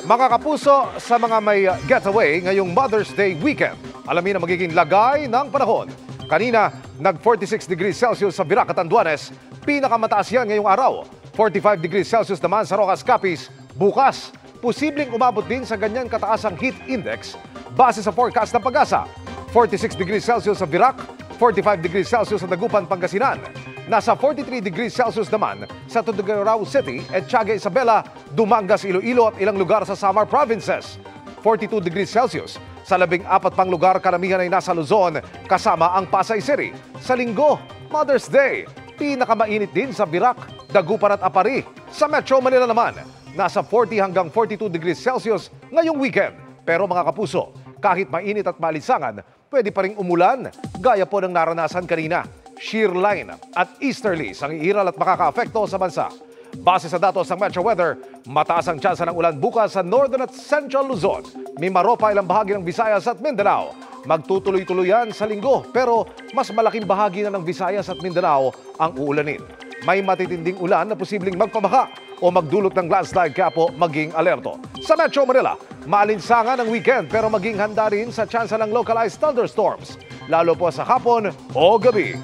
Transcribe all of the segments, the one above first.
Mga kapuso, sa mga may getaway ngayong Mother's Day weekend, alamin ang magiging lagay ng panahon. Kanina, nag-46 degrees Celsius sa Virac, Catanduanes. Pinakamataas yan ngayong araw. 45 degrees Celsius naman sa Rocas, Capiz. Bukas, posibleng umabot din sa ganyan kataas ang heat index base sa forecast ng Pag-asa. 46 degrees Celsius sa Virac, 45 degrees Celsius sa Dagupan, Pangasinan. Nasa 43 degrees Celsius naman sa Tuguegarao City at Tiaga Isabela, Dumangas, Iloilo at ilang lugar sa Samar Provinces. 42 degrees Celsius sa 14 pang lugar, karamihan ay nasa Luzon kasama ang Pasay City. Sa Linggo, Mother's Day, pinakamainit din sa Virac, Dagupan at Apari. Sa Metro Manila naman, nasa 40 hanggang 42 degrees Celsius ngayong weekend. Pero mga kapuso, kahit mainit at malisangan, pwede pa ring umulan gaya po ng naranasan kanina. Shear line at easterlies ang iiral at makaka-apekto sa bansa. Base sa datos ng Metro Weather, mataas ang tsansa ng ulan bukas sa Northern at Central Luzon. Mimaro pa ilang bahagi ng Visayas at Mindanao. Magtutuloy-tuloy yan sa linggo, pero mas malaking bahagi na ng Visayas at Mindanao ang uulanin. May matitinding ulan na posibleng magpabaha o magdulot ng landslide, kaya po maging alerto. Sa Metro Manila, maalinsangan ang weekend pero maging handa rin sa tsansa ng localized thunderstorms, lalo po sa hapon o gabi.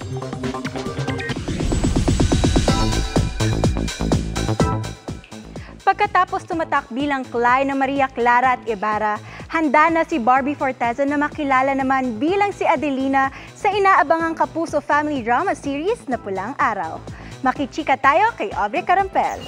Pagkatapos tumatak bilang Cly na Maria Clara at Ibarra, handa na si Barbie Forteza na makilala naman bilang si Adelina sa inaabangang Kapuso Family Drama Series na Pulang Araw. Makichika tayo kay Aubrey Carampel.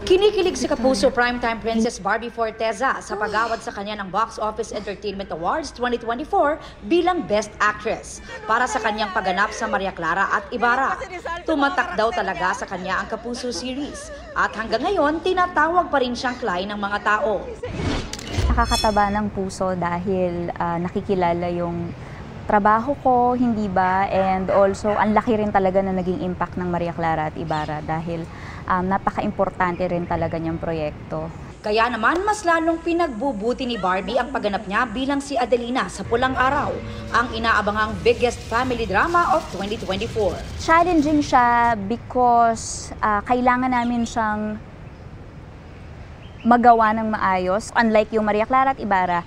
Kinikilig si Kapuso primetime princess Barbie Forteza sa pag-award sa kanya ng Box Office Entertainment Awards 2024 bilang Best Actress para sa kanyang pagganap sa Maria Clara at Ibarra. Tumatak daw talaga sa kanya ang Kapuso series at hanggang ngayon tinatawag pa rin siyang Cly ng mga tao. Nakakataba ng puso dahil nakikilala yung trabaho ko, hindi ba? And also, ang laki rin talaga na naging impact ng Maria Clara at Ibarra dahil napaka-importante rin talaga niyang proyekto. Kaya naman, mas lalong pinagbubuti ni Barbie ang pagganap niya bilang si Adelina sa Pulang Araw, ang inaabangang biggest family drama of 2024. Challenging siya because kailangan namin siyang magawa ng maayos. Unlike yung Maria Clara at Ibarra,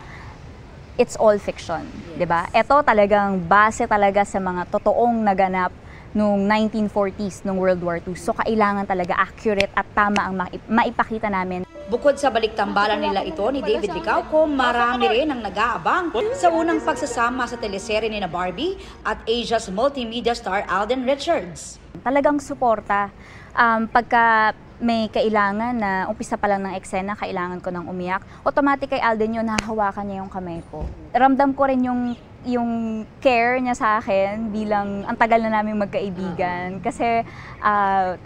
it's all fiction, yes. 'Di ba? Ito talagang base talaga sa mga totoong naganap noong 1940s, noong World War II. So kailangan talaga accurate at tama ang maipakita namin. Bukod sa baliktambalan nila ito ni David Licauco, marami rin ang nag-aabang sa unang pagsasama sa teleserye ni na Barbie at Asia's multimedia star Alden Richards. Talagang suporta. Pagka may kailangan na umpisa pa lang ng eksena, kailangan ko nang umiyak, automatic kay Alden yun, nahahawakan niya yung kamay ko. Ramdam ko rin yung care niya sa akin bilang ang tagal na naming magkaibigan. Kasi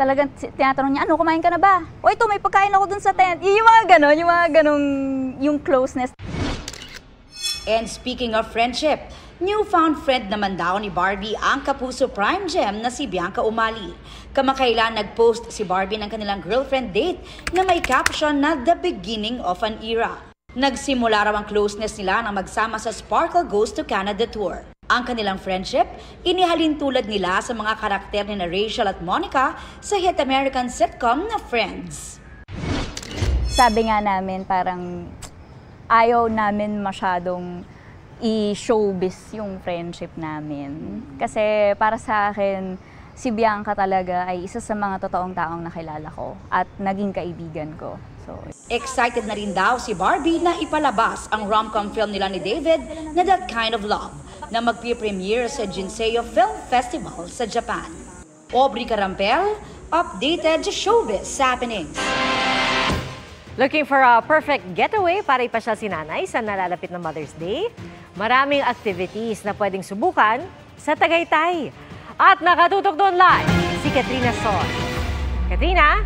talagang tinatanong niya, ano, kumain ka na ba? O ito, may pagkain ako dun sa tent. Yung mga ganon, yung closeness. And speaking of friendship, newfound friend naman daw ni Barbie ang Kapuso Prime Gem na si Bianca Umali. Kamakailan nag-post si Barbie ng kanilang girlfriend date na may caption na The Beginning of an Era. Nagsimula raw ang closeness nila nang magsama sa Sparkle Goes to Canada Tour. Ang kanilang friendship, inihalin tulad nila sa mga karakter ni Rachel at Monica sa hit American sitcom na Friends. Sabi nga namin parang ayaw namin masyadong i-showbiz yung friendship namin. Kasi para sa akin, si Bianca talaga ay isa sa mga totoong taong nakilala ko at naging kaibigan ko. So, excited na rin daw si Barbie na ipalabas ang rom-com film nila ni David na That Kind of Love na magpi-premiere sa Jinseo Film Festival sa Japan. Aubrey Carampel, updated showbiz happenings. Looking for a perfect getaway para ipasyal si nanay sa nalalapit na Mother's Day? Maraming activities na pwedeng subukan sa Tagaytay. At nakatutok doon live si Katrina Son. Katrina?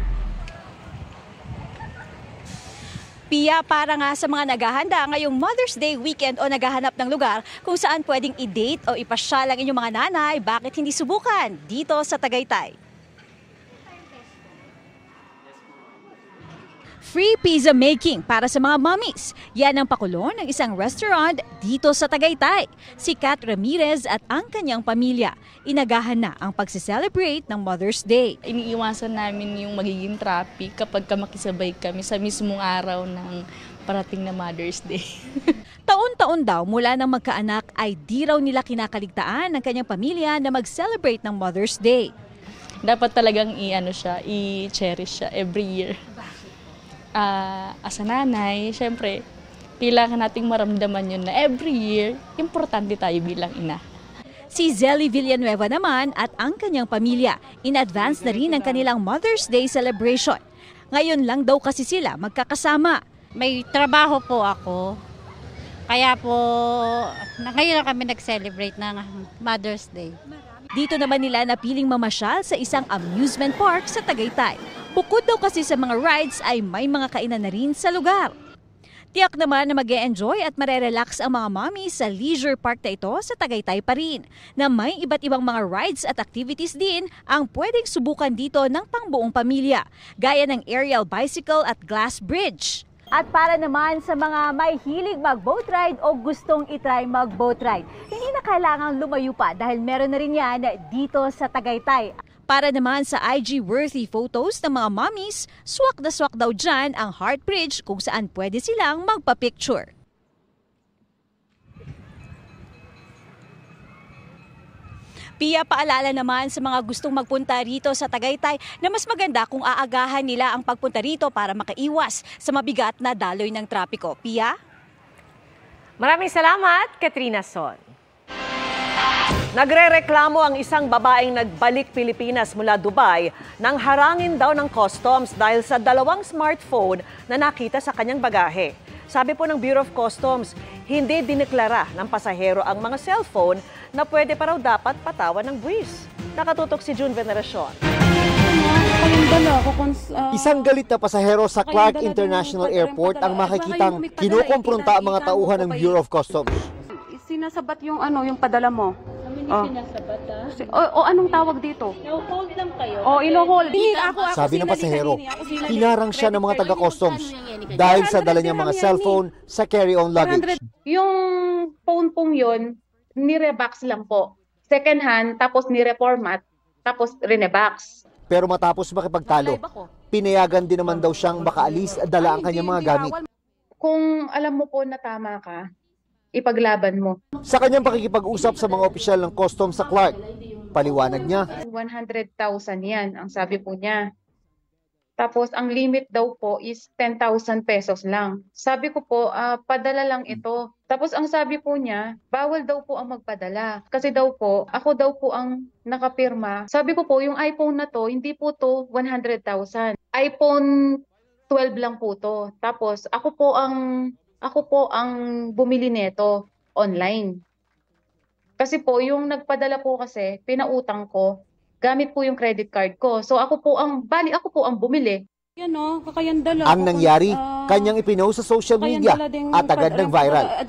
Pia, para nga sa mga naghahanda ngayong Mother's Day weekend o naghahanap ng lugar kung saan pwedeng i-date o ipasyal ang inyong mga nanay, bakit hindi subukan dito sa Tagaytay? Free pizza making para sa mga mommies. Yan ang pakulo ng isang restaurant dito sa Tagaytay. Si Kat Ramirez at ang kanyang pamilya. Inagahan na ang pagse-celebrate ng Mother's Day. Iniiwasan namin yung magiging traffic kapag makisabay kami sa mismong araw ng parating na Mother's Day. Taon-taon daw mula ng magkaanak ay di raw nila kinakaligtaan ng kanyang pamilya na mag-celebrate ng Mother's Day. Dapat talagang i-cherish siya every year. As a nanay, syempre, kailangan nating maramdaman yun na every year, importante tayo bilang ina. Si Zelly Villanueva naman at ang kanyang pamilya, in-advance na rin ang kanilang Mother's Day celebration. Ngayon lang daw kasi sila magkakasama. May trabaho po ako, kaya po ngayon lang kami nag-celebrate ng Mother's Day. Dito naman nila napiling mamasyal sa isang amusement park sa Tagaytay. Bukod daw kasi sa mga rides ay may mga kainan na rin sa lugar. Tiyak naman na mag-e-enjoy at marerelax ang mga mommy sa leisure park na ito sa Tagaytay pa rin, na may iba't ibang mga rides at activities din ang pwedeng subukan dito ng pangbuong pamilya, gaya ng aerial bicycle at glass bridge. At para naman sa mga may hilig mag-boat ride o gustong itry mag-boat ride, hindi na kailangang lumayo pa dahil meron na rin yan dito sa Tagaytay. Para naman sa IG-worthy photos ng mga mommies, swak na swak daw dyan ang Heart Bridge kung saan pwede silang magpa-picture. Pia, paalala naman sa mga gustong magpunta rito sa Tagaytay na mas maganda kung aagahan nila ang pagpunta rito para makaiwas sa mabigat na daloy ng trapiko. Pia? Maraming salamat, Katrina Son. Nagrereklamo ang isang babaeng nagbalik Pilipinas mula Dubai nang harangin daw ng customs dahil sa 2 smartphone na nakita sa kanyang bagahe. Sabi po ng Bureau of Customs, hindi dineklara ng pasahero ang mga cellphone na pwede pa raw dapat patawan ng buwis. Nakatutok si June Veneracion. Isang galit na pasahero sa Clark International Airport ang makikitang kinukumpronta ang mga tauhan ng Bureau of Customs. Sinasabat yung yung padala mo. Sinasabat O anong tawag dito? No-hold lang kayo. Ino-hold. Sabi ng pasahero, hinarang siya ng mga taga-customs dahil sa dala niyang mga cellphone sa carry-on luggage. Yung phone pong yun, nire-box lang po. Second hand, tapos nire-format, tapos rine-box. Pero matapos makipagtalo, pinayagan din naman daw siyang makaalis at dala ang kanyang mga gamit. Kung alam mo po na tama ka, ipaglaban mo. Sa kanyang pakikipag-usap sa mga opisyal ng customs sa Clark, paliwanag niya, 100,000 yan, ang sabi po niya. Tapos ang limit daw po is 10,000 pesos lang. Sabi ko po, padala lang ito. Tapos ang sabi po niya, bawal daw po ang magpadala. Kasi daw po, ako daw po ang nakapirma. Sabi ko po, yung iPhone na to, hindi po to 100,000. iPhone 12 lang po to. Tapos ako po ang bumili nito online. Kasi po, yung nagpadala po kasi, pinautang ko, gamit po yung credit card ko. So ako po ang bumili. Ang nangyari, kanyang ipinost sa social media at agad nag-viral.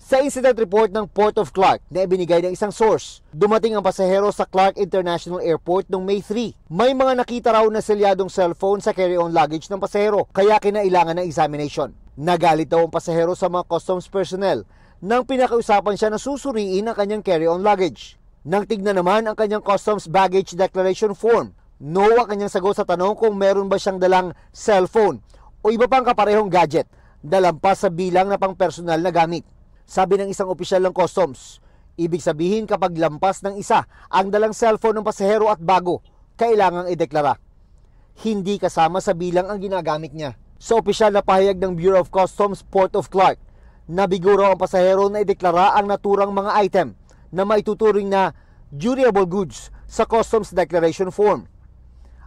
Sa incident report ng Port of Clark na ibinigay ng isang source, dumating ang pasahero sa Clark International Airport noong May 3. May mga nakita raw na selyadong cellphone sa carry-on luggage ng pasahero, kaya kinailangan ng examination. Nagalit daw ang pasahero sa mga customs personnel nang pinakausapan siya na susuriin ang kanyang carry-on luggage. Nang tignan naman ang kanyang customs baggage declaration form, no ang kanyang sagot sa tanong kung meron ba siyang dalang cellphone o iba pang kaparehong gadget na lampas sa bilang na pang personal na gamit. Sabi ng isang opisyal ng customs, ibig sabihin kapag lampas ng isa ang dalang cellphone ng pasahero at bago, kailangang ideklara. Hindi kasama sa bilang ang ginagamit niya. Sa opisyal na pahayag ng Bureau of Customs Port of Clark, nabigo raw ang pasahero na ideklara ang naturang mga item na maituturing na durable goods sa customs declaration form.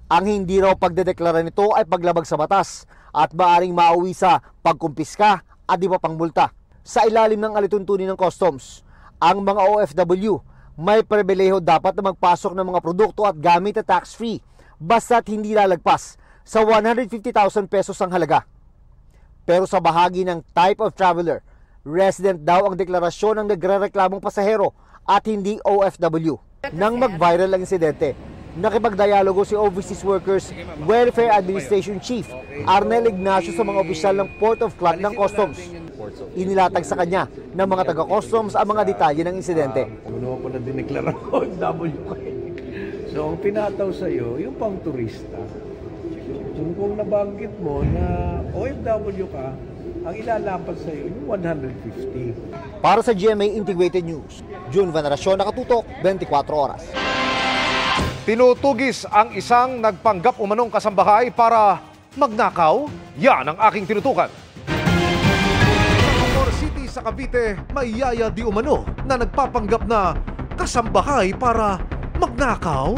Ang hindi raw pagdedeklara nito ay paglabag sa batas at maaring mauwi sa pagkumpiska at iba pang multa. Sa ilalim ng alituntunin ng customs, ang mga OFW may pribileho dapat na magpasok ng mga produkto at gamit na tax-free basta't hindi lalagpas sa 150,000 pesos ang halaga. Pero sa bahagi ng type of traveler, resident daw ang deklarasyon ng nagrereklamong pasahero at hindi OFW. Nang mag-viral ang insidente, Nakipagdialogo si Overseas Workers Welfare Administration Chief Arnel Ignacio sa mga opisyal ng Port of Clark ng Customs. Inilatag sa kanya ng mga taga-customs ang mga detalye ng insidente. Puno ko na dineklara OFW kayo. So ang tinataw sa'yo, yung pang turista. Kung nabanggit mo na OFW ka, ang ilalapat sa'yo yung 150. Para sa GMA Integrated News, June Veneracion, Nakatutok, 24 Oras. Tinutugis ang isang nagpanggap umanong kasambahay para magnakaw? Yan ang aking tinutukan. Sa Bacoor City sa Cavite, may yaya di umano na nagpapanggap na kasambahay para magnakaw?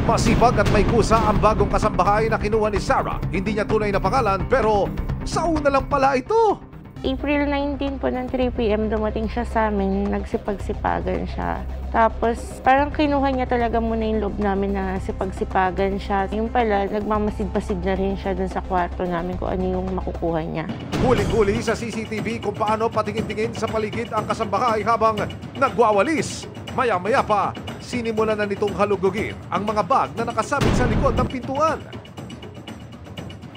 Masipag at may kusa ang bagong kasambahay na kinuha ni Sarah. Hindi niya tunay na pangalan pero sa una lang pala ito. April 19 po ng 3 p.m. dumating siya sa amin, nagsipagsipagan siya. Tapos parang kinuha niya talaga muna yung loob namin na sipagsipagan siya. Yung pala, nagmamasid-pasid na rin siya dun sa kwarto namin kung ano yung makukuha niya. Huling-huli sa CCTV kung paano patingin-tingin sa paligid ang kasambahay habang nagwawalis. Maya-maya pa, sinimulan na nitong halugugin ang mga bag na nakasabit sa likod ng pintuan.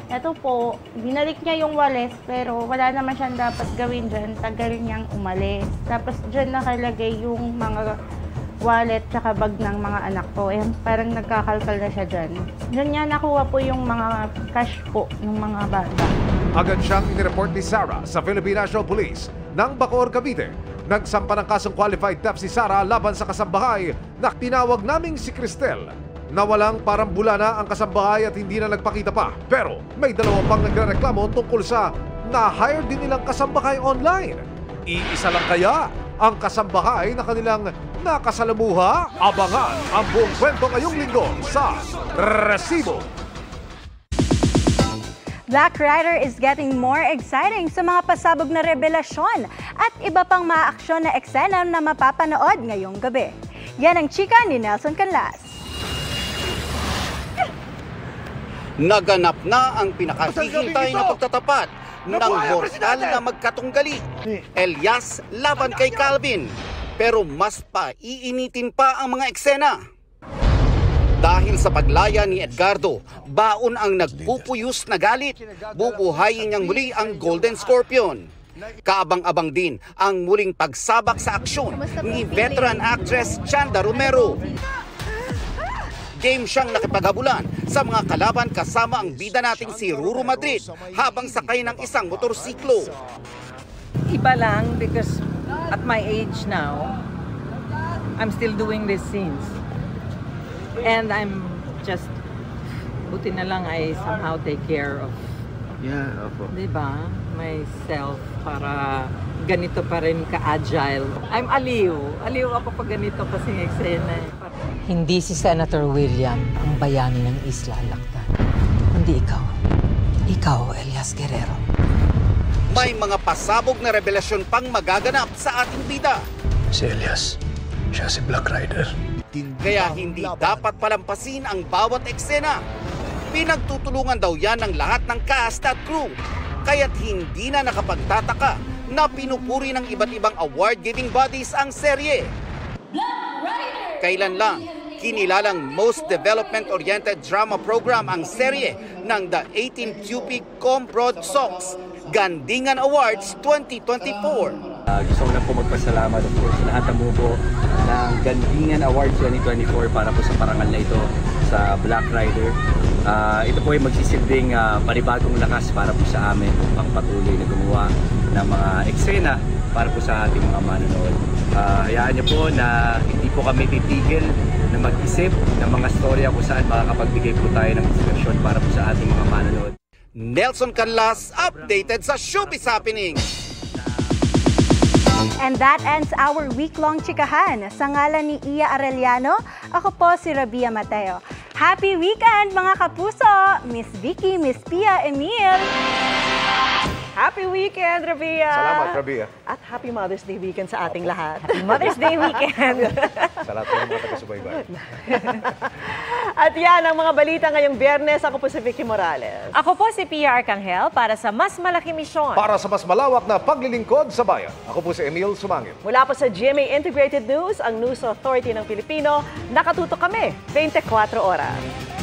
Ito po, binalik niya yung walis pero wala naman siyang dapat gawin dyan. Tagal niyang umalis. Tapos dyan nakalagay yung mga wallet tsaka bag ng mga anak ko. Eh, parang nagkakalkal na siya dyan. Dyan niya nakuha po yung mga cash po ng mga bata. Agad siyang inireport ni Sarah sa Philippine National Police ng Bacoor, Cavite. Nagsampa ng kasong qualified theft si Sarah laban sa kasambahay na tinawag naming si Cristel. Nawalang parang bulana ang kasambahay at hindi na nagpakita pa. Pero may dalawa pang nagrereklamo tungkol sa na-hire din nilang kasambahay online. Iisa lang kaya ang kasambahay na kanilang nakasalamuha? Abangan ang buong kwento ngayong linggo sa Resibo. Black Rider is getting more exciting sa mga pasabog na revelasyon at iba pang maaksyon na eksena na mapapanood ngayong gabi. Yan ang chika ni Nelson Canlas. Naganap na ang pinakahihintay na pagtatapat ng mortal na magkatunggali. Elias laban kay Calvin. Pero mas paiinitin pa ang mga eksena. Dahil sa paglaya ni Edgardo, baon ang nagpupuyos na galit. Bubuhayin niyang muli ang Golden Scorpion. Kaabang-abang din ang muling pagsabak sa aksyon ni veteran actress Chanda Romero. Game siyang nakipaghabulan sa mga kalaban kasama ang bida nating si Ruru Madrid habang sakay ng isang motorsiklo. Iba lang because at my age now, I'm still doing these scenes. And I'm just, buti na lang I somehow take care of, diba, myself para ganito pa rin ka-agile. I'm aliw. Aliw ako pag ganito kasing eksena. Hindi si Senator William ang bayani ng Isla Lactan. Hindi ikaw. Ikaw, Elias Guerrero. May mga pasabog na revelasyon pang magaganap sa ating bida. Si Elias, siya si Black Rider. Kaya hindi dapat palampasin ang bawat eksena. Pinagtutulungan daw yan ng lahat ng cast at crew. Kaya't hindi na nakapagtataka na pinupuri ng iba't ibang award-giving bodies ang serye. Kailan lang, kinilalang most development-oriented drama program ang serye ng The 18th UP Comprod Sox Gandingan Awards 2024. Gusto ko na po magpasalamat of course sa lahat ng bumubuo ng Gandingan Awards 2024 para po sa parangal na ito sa Black Rider. Ito po ay magsisilbing panibagong lakas para po sa amin upang patuloy na gumawa ng mga eksena para po sa ating mga manonood. Hayaan niyo po na hindi po kami titigil na mag-isip ng mga storya kung saan makakapagbigay po tayo ng inspirasyon para po sa ating mga manonood. Nelson Canlas, updated sa Showbiz Happening. And that ends our week-long chikahan. Sa ngalan ni Iya Arellano, ako po si Rabia Mateo. Happy weekend mga kapuso! Miss Vicky, Miss Pia, Emil! Happy weekend, Rabia! Salamat, Rabia. At Happy Mother's Day weekend sa ating lahat. Happy Mother's Day weekend! Sa lahat ng mga taga-subaybay. At yan ang mga balita ngayong Biyernes. Ako po si Vicky Morales. Ako po si Pia Arcangel para sa mas malaking misyon. Para sa mas malawak na paglilingkod sa bayan, ako po si Emil Sumangit. Mula po sa GMA Integrated News, ang News Authority ng Pilipino, nakatutok kami 24 oras.